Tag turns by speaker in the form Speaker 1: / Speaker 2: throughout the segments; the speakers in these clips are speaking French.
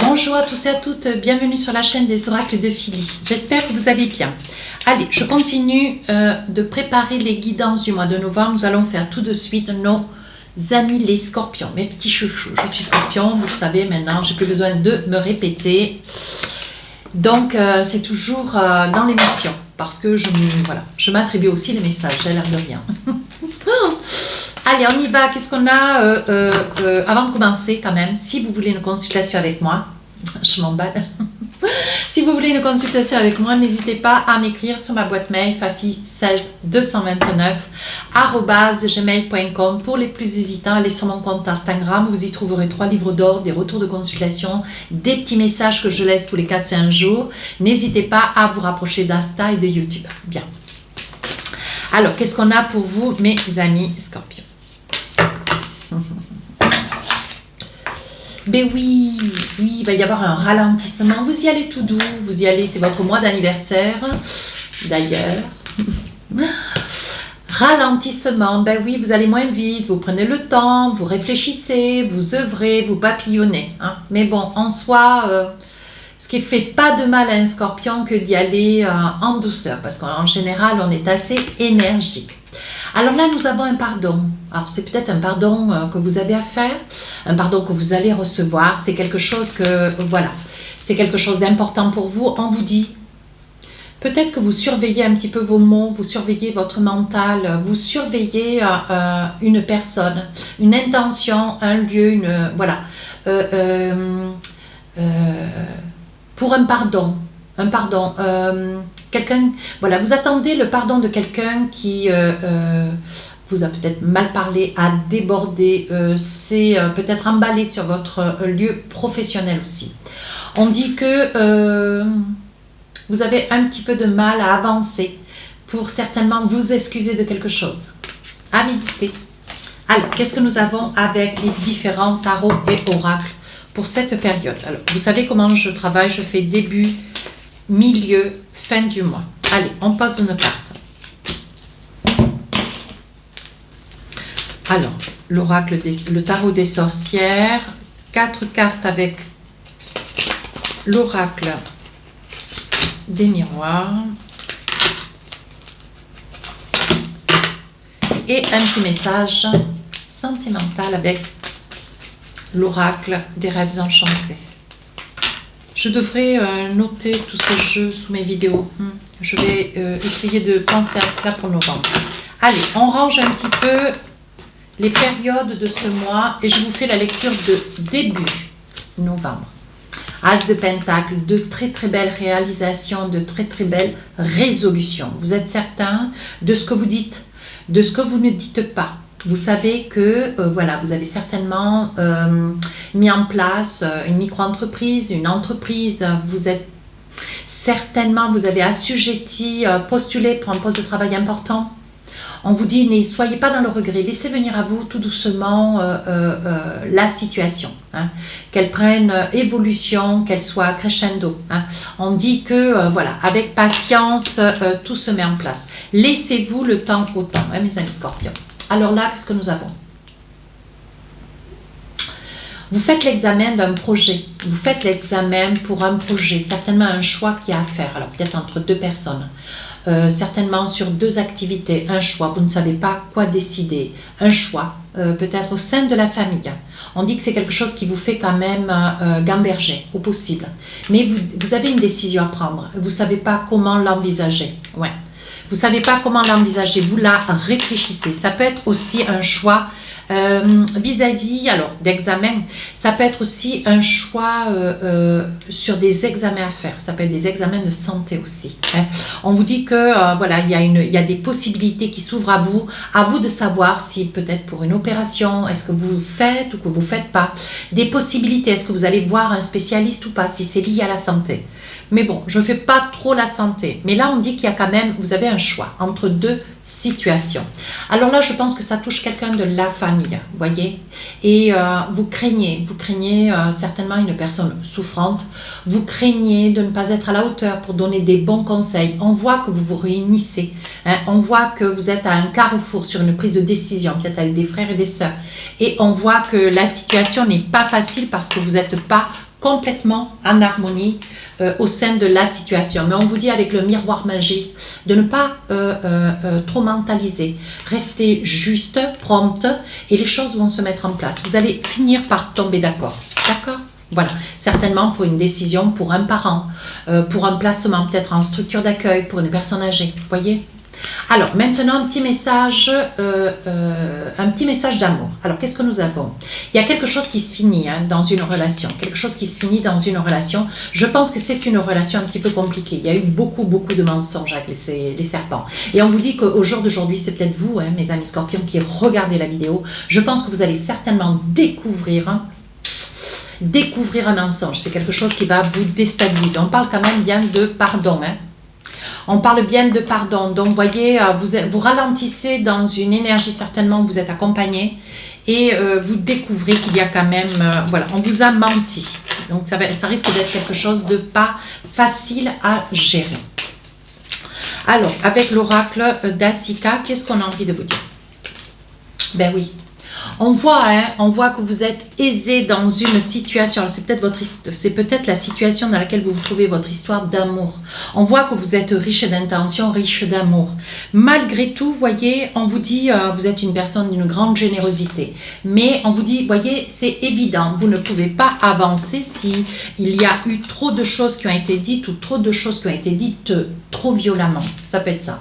Speaker 1: Bonjour à tous et à toutes, bienvenue sur la chaîne des oracles de Philly. J'espère que vous allez bien. Allez, je continue de préparer les guidances du mois de novembre. Nous allons faire tout de suite nos amis les scorpions, mes petits chouchous. Je suis scorpion, vous le savez maintenant, j'ai plus besoin de me répéter. Donc c'est toujours dans l'émission, parce que je m'attribue aussi les messages, j'ai l'air de rien. Allez, on y va. Qu'est-ce qu'on a avant de commencer quand même, si vous voulez une consultation avec moi, je m'emballe. Si vous voulez une consultation avec moi, n'hésitez pas à m'écrire sur ma boîte mail fafi16229@gmail.com. Pour les plus hésitants, allez sur mon compte Instagram. Vous y trouverez 3 livres d'or, des retours de consultation, des petits messages que je laisse tous les 4-5 jours. N'hésitez pas à vous rapprocher d'Insta et de YouTube. Bien. Alors, qu'est-ce qu'on a pour vous, mes amis scorpions? Ben oui, il va y avoir un ralentissement. Vous y allez tout doux, vous y allez, c'est votre mois d'anniversaire, d'ailleurs. Ralentissement, ben oui, vous allez moins vite, vous prenez le temps, vous réfléchissez, vous œuvrez, vous papillonnez. Hein. Mais bon, en soi, ce qui ne fait pas de mal à un scorpion que d'y aller en douceur, parce qu'en général, on est assez énergique. Alors là, nous avons un pardon. Alors, c'est peut-être un pardon que vous avez à faire, un pardon que vous allez recevoir. C'est quelque chose que, voilà, c'est quelque chose d'important pour vous. On vous dit, peut-être que vous surveillez un petit peu vos mots, vous surveillez votre mental, vous surveillez une personne, une intention, un lieu, voilà. Pour un pardon. Quelqu'un, voilà, vous attendez le pardon de quelqu'un qui vous a peut-être mal parlé, a débordé, s'est peut-être emballé sur votre lieu professionnel aussi. On dit que vous avez un petit peu de mal à avancer pour certainement vous excuser de quelque chose. À méditer. Alors, qu'est-ce que nous avons avec les différents tarots et oracles pour cette période? Alors, vous savez comment je travaille, je fais début, milieu, fin du mois. Allez, on pose une carte. Alors, l'oracle, le tarot des sorcières, 4 cartes avec l'oracle des miroirs et un petit message sentimental avec l'oracle des rêves enchantés. Je devrais noter tous ces jeux sous mes vidéos. Je vais essayer de penser à cela pour novembre. Allez, on range un petit peu les périodes de ce mois et je vous fais la lecture de début novembre. As de Pentacle, de très très belles réalisations, de très très belles résolutions. Vous êtes certain de ce que vous dites, de ce que vous ne dites pas. Vous savez que voilà, vous avez certainement mis en place une micro-entreprise, une entreprise. Vous êtes certainement, vous avez assujetti, postulé pour un poste de travail important. On vous dit, ne soyez pas dans le regret, laissez venir à vous tout doucement la situation, hein, qu'elle prenne évolution, qu'elle soit crescendo. Hein. On dit que, voilà, avec patience, tout se met en place. Laissez-vous le temps au temps, hein, mes amis scorpions. Alors là, qu'est-ce que nous avons? Vous faites l'examen d'un projet, vous faites l'examen pour un projet, certainement un choix qu'il y a à faire, alors peut-être entre 2 personnes. Certainement sur 2 activités, un choix, vous ne savez pas quoi décider, un choix, peut-être au sein de la famille. On dit que c'est quelque chose qui vous fait quand même gamberger au possible. Mais vous avez une décision à prendre, vous ne savez pas comment l'envisager. Ouais. Vous ne savez pas comment l'envisager, vous la réfléchissez. Ça peut être aussi un choix vis-à-vis d'examen. Ça peut être aussi un choix sur des examens à faire. Ça peut être des examens de santé aussi. Hein. On vous dit que voilà, il y a des possibilités qui s'ouvrent à vous de savoir si peut-être pour une opération, est-ce que vous faites ou que vous ne faites pas. Des possibilités, est-ce que vous allez voir un spécialiste ou pas, si c'est lié à la santé. Mais bon, je ne fais pas trop la santé. Mais là, on dit qu'il y a quand même, vous avez un choix entre 2 situations. Alors là, je pense que ça touche quelqu'un de la famille, vous voyez. Et vous craignez certainement une personne souffrante. Vous craignez de ne pas être à la hauteur pour donner des bons conseils. On voit que vous vous réunissez. Hein, on voit que vous êtes à un carrefour sur une prise de décision, peut-être avec des frères et des sœurs. Et on voit que la situation n'est pas facile parce que vous n'êtes pas complètement en harmonie au sein de la situation. Mais on vous dit avec le miroir magique de ne pas trop mentaliser. Restez juste, prompte et les choses vont se mettre en place. Vous allez finir par tomber d'accord. D'accord ? Voilà, certainement pour une décision pour un parent, pour un placement peut-être en structure d'accueil, pour une personne âgée, vous voyez. Alors maintenant un petit message d'amour. Alors qu'est-ce que nous avons? Il y a quelque chose qui se finit dans une relation, quelque chose qui se finit dans une relation. Je pense que c'est une relation un petit peu compliquée. Il y a eu beaucoup de mensonges avec les serpents. Et on vous dit qu'au jour d'aujourd'hui, c'est peut-être vous, mes amis scorpions, qui regardez la vidéo. Je pense que vous allez certainement découvrir un mensonge. C'est quelque chose qui va vous déstabiliser. On parle quand même bien de pardon. On parle bien de pardon. Donc, vous voyez, vous ralentissez dans une énergie certainement où vous êtes accompagné et vous découvrez qu'il y a quand même, voilà, on vous a menti. Donc, ça risque d'être quelque chose de pas facile à gérer. Alors, avec l'oracle d'Asika, qu'est-ce qu'on a envie de vous dire? Ben oui. On voit que vous êtes aisé dans une situation. C'est peut-être la situation dans laquelle vous vous trouvez, votre histoire d'amour. On voit que vous êtes riche d'intention, riche d'amour. Malgré tout, voyez, on vous dit, vous êtes une personne d'une grande générosité. Mais on vous dit, voyez, c'est évident, vous ne pouvez pas avancer si il y a eu trop de choses qui ont été dites ou trop de choses qui ont été dites trop violemment. Ça peut être ça.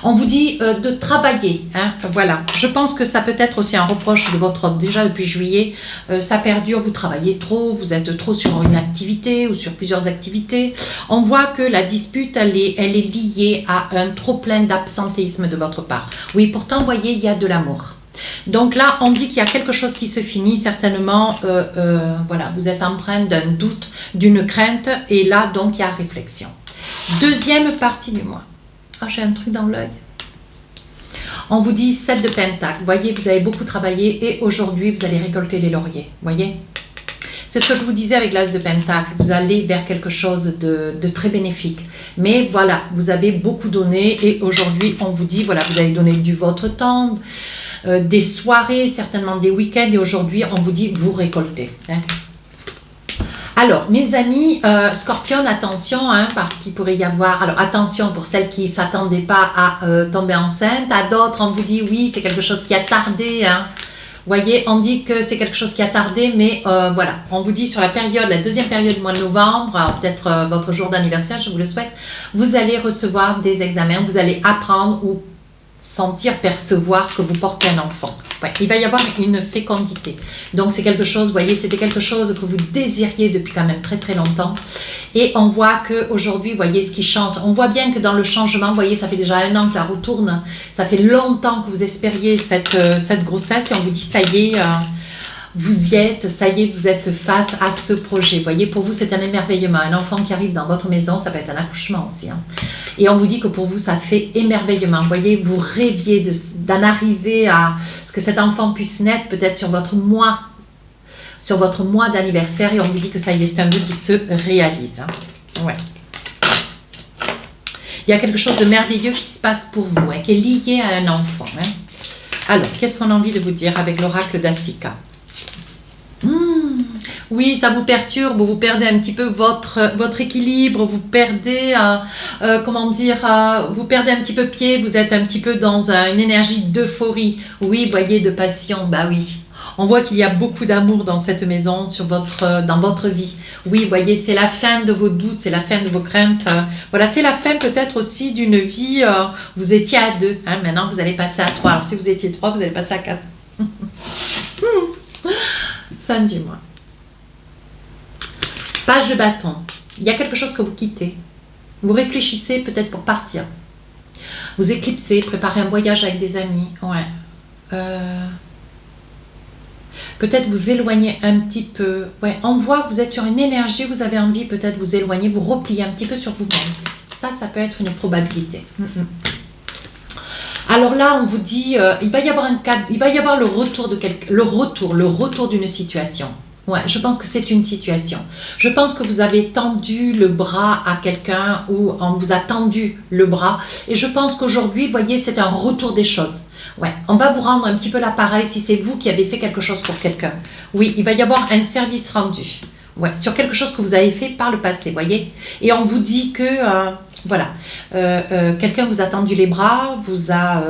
Speaker 1: On vous dit de travailler, voilà. Je pense que ça peut être aussi un reproche de votre ordre. Déjà depuis juillet, ça perdure, vous travaillez trop, vous êtes trop sur une activité ou sur plusieurs activités. On voit que la dispute, elle est liée à un trop plein d'absentéisme de votre part. Oui, pourtant, vous voyez, il y a de l'amour. Donc là, on dit qu'il y a quelque chose qui se finit, certainement, voilà, vous êtes empreint d'un doute, d'une crainte, et là, donc, il y a réflexion. Deuxième partie du mois. Ah, j'ai un truc dans l'œil. On vous dit 7 de Pentacle. Vous voyez, vous avez beaucoup travaillé et aujourd'hui, vous allez récolter les lauriers. Vous voyez? C'est ce que je vous disais avec l'As de Pentacle. Vous allez vers quelque chose de très bénéfique. Mais voilà, vous avez beaucoup donné et aujourd'hui, on vous dit, voilà, vous avez donné du votre temps, des soirées, certainement des week-ends et aujourd'hui, on vous dit, vous récoltez. Alors, mes amis, Scorpion, attention, parce qu'il pourrait y avoir... Alors, attention pour celles qui ne s'attendaient pas à tomber enceinte. À d'autres, on vous dit, oui, c'est quelque chose qui a tardé. Vous voyez, on dit que c'est quelque chose qui a tardé, mais voilà. On vous dit sur la deuxième période du mois de novembre, peut-être votre jour d'anniversaire, je vous le souhaite, vous allez recevoir des examens, vous allez apprendre ou sentir, percevoir que vous portez un enfant. Ouais, il va y avoir une fécondité. Donc c'est quelque chose, vous voyez, c'était quelque chose que vous désiriez depuis quand même très longtemps. Et on voit qu'aujourd'hui, vous voyez ce qui change. On voit bien que dans le changement, vous voyez, ça fait déjà 1 an que la roue tourne. Ça fait longtemps que vous espériez cette grossesse et on vous dit, ça y est, vous y êtes, ça y est, vous êtes face à ce projet. Vous voyez, pour vous, c'est un émerveillement. Un enfant qui arrive dans votre maison, ça peut être un accouchement aussi. Et on vous dit que pour vous, ça fait émerveillement. Vous voyez, vous rêviez d'en arriver à ce que cet enfant puisse naître peut-être sur votre mois d'anniversaire. Et on vous dit que ça y est, c'est un vœu qui se réalise. Ouais. Il y a quelque chose de merveilleux qui se passe pour vous, qui est lié à un enfant. Alors, qu'est-ce qu'on a envie de vous dire avec l'oracle d'Asika? Oui, ça vous perturbe, vous perdez un petit peu votre équilibre, vous perdez, vous perdez un petit peu pied, vous êtes un petit peu dans une énergie d'euphorie. Oui, vous voyez, de passion, bah oui. On voit qu'il y a beaucoup d'amour dans cette maison, dans votre vie. Oui, vous voyez, c'est la fin de vos doutes, c'est la fin de vos craintes. Voilà, c'est la fin peut-être aussi d'une vie, vous étiez à 2, maintenant vous allez passer à 3. Alors si vous étiez 3, vous allez passer à 4. Fin du mois. Page de bâton. Il y a quelque chose que vous quittez. Vous réfléchissez peut-être pour partir. Vous éclipsez, préparez un voyage avec des amis. Ouais. Peut-être vous éloigner un petit peu. Ouais, on voit que vous êtes sur une énergie, vous avez envie peut-être vous éloigner, vous replier un petit peu sur vous-même. Ça peut être une probabilité. Alors là, on vous dit, il va y avoir le retour d'une situation. Ouais, je pense que c'est une situation. Je pense que vous avez tendu le bras à quelqu'un ou on vous a tendu le bras. Et je pense qu'aujourd'hui, vous voyez, c'est un retour des choses. Ouais, on va vous rendre un petit peu l'appareil si c'est vous qui avez fait quelque chose pour quelqu'un. Oui, il va y avoir un service rendu. Ouais, sur quelque chose que vous avez fait par le passé, voyez. Et on vous dit que, voilà, quelqu'un vous a tendu les bras, vous a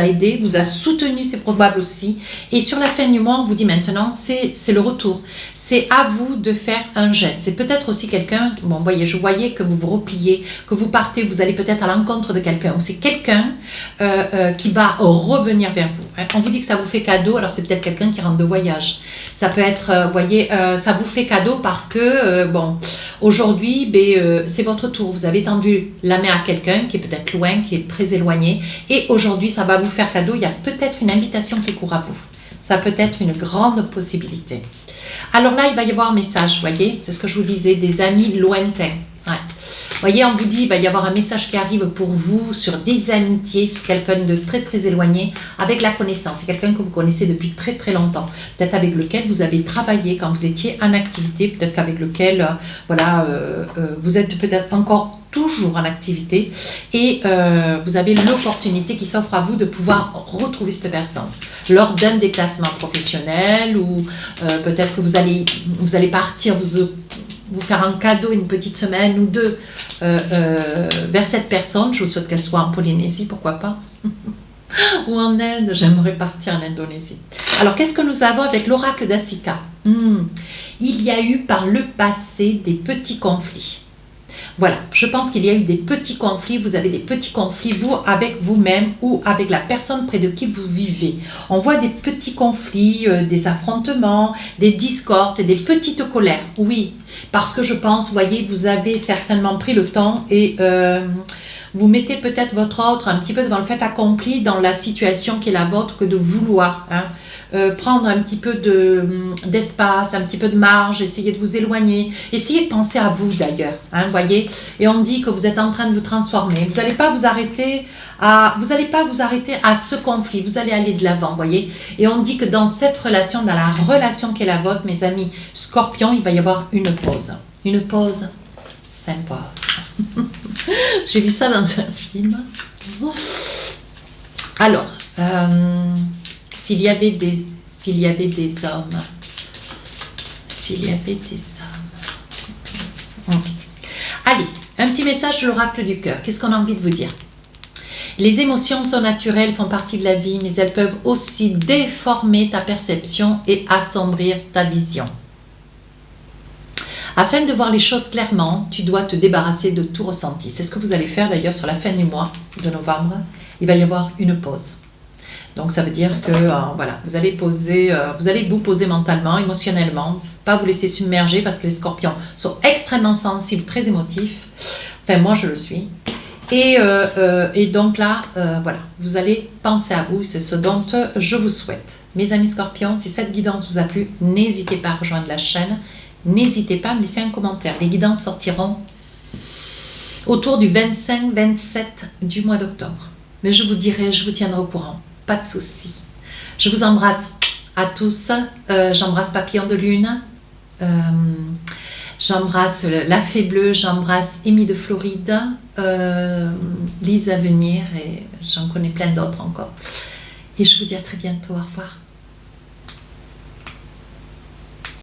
Speaker 1: aidé, vous a soutenu, c'est probable aussi. Et sur la fin du mois, on vous dit maintenant, c'est le retour. C'est à vous de faire un geste. C'est peut-être aussi quelqu'un, bon, voyez, je voyais que vous vous repliez, que vous partez, vous allez peut-être à l'encontre de quelqu'un. Ou c'est quelqu'un qui va revenir vers vous. On vous dit que ça vous fait cadeau, alors c'est peut-être quelqu'un qui rentre de voyage. Ça peut être, voyez, ça vous fait cadeau parce que, bon, aujourd'hui, c'est votre tour. Vous avez tendu la main à quelqu'un qui est peut-être loin, qui est très éloigné. Et aujourd'hui, ça va vous faire cadeau. Il y a peut-être une invitation qui court à vous. Ça peut être une grande possibilité. Alors là, il va y avoir un message, voyez, c'est ce que je vous disais, des amis lointains. Ouais. Voyez, on vous dit, il va y avoir un message qui arrive pour vous sur des amitiés, sur quelqu'un de très très éloigné, avec la connaissance. C'est quelqu'un que vous connaissez depuis très très longtemps. Peut-être avec lequel vous avez travaillé quand vous étiez en activité, peut-être qu'avec lequel, voilà, vous êtes peut-être encore toujours en activité et vous avez l'opportunité qui s'offre à vous de pouvoir retrouver cette personne lors d'un déplacement professionnel ou peut-être que vous allez partir, vous faire un cadeau une petite semaine ou deux vers cette personne. Je vous souhaite qu'elle soit en Polynésie, pourquoi pas ou en Inde, j'aimerais partir en Indonésie. Alors qu'est-ce que nous avons avec l'oracle d'Asika? Il y a eu par le passé des petits conflits. Voilà, je pense qu'il y a eu des petits conflits, vous avez des petits conflits, vous, avec vous-même ou avec la personne près de qui vous vivez. On voit des petits conflits, des affrontements, des discordes, des petites colères, oui. Parce que je pense, voyez, vous avez certainement pris le temps et vous mettez peut-être votre ordre un petit peu devant le fait accompli dans la situation qui est la vôtre que de vouloir prendre un petit peu d'espace, un petit peu de marge, essayer de vous éloigner, essayez de penser à vous d'ailleurs, voyez, et on dit que vous êtes en train de vous transformer, vous n'allez pas vous arrêter à ce conflit, vous allez aller de l'avant, voyez, et on dit que dans cette relation, dans la relation qui est la vôtre, mes amis Scorpions, il va y avoir une pause sympa. J'ai vu ça dans un film. Alors, s'il y avait des hommes, Allez, un petit message de l'oracle du cœur. Qu'est-ce qu'on a envie de vous dire? Les émotions sont naturelles, font partie de la vie, mais elles peuvent aussi déformer ta perception et assombrir ta vision. Afin de voir les choses clairement, tu dois te débarrasser de tout ressenti. C'est ce que vous allez faire d'ailleurs sur la fin du mois de novembre. Il va y avoir une pause. Donc ça veut dire que voilà, vous allez vous poser mentalement, émotionnellement, pas vous laisser submerger parce que les Scorpions sont extrêmement sensibles, très émotifs. Enfin moi je le suis. Et donc là, voilà, vous allez penser à vous, c'est ce dont je vous souhaite. Mes amis Scorpions, si cette guidance vous a plu, n'hésitez pas à rejoindre la chaîne. N'hésitez pas à me laisser un commentaire. Les guidances sortiront autour du 25-27 du mois d'octobre. Mais je vous tiendrai au courant. Pas de souci. Je vous embrasse à tous. J'embrasse Papillon de Lune. J'embrasse la Fée Bleue. J'embrasse Amy de Floride. Lise à venir. Et j'en connais plein d'autres encore. Et je vous dis à très bientôt. Au revoir.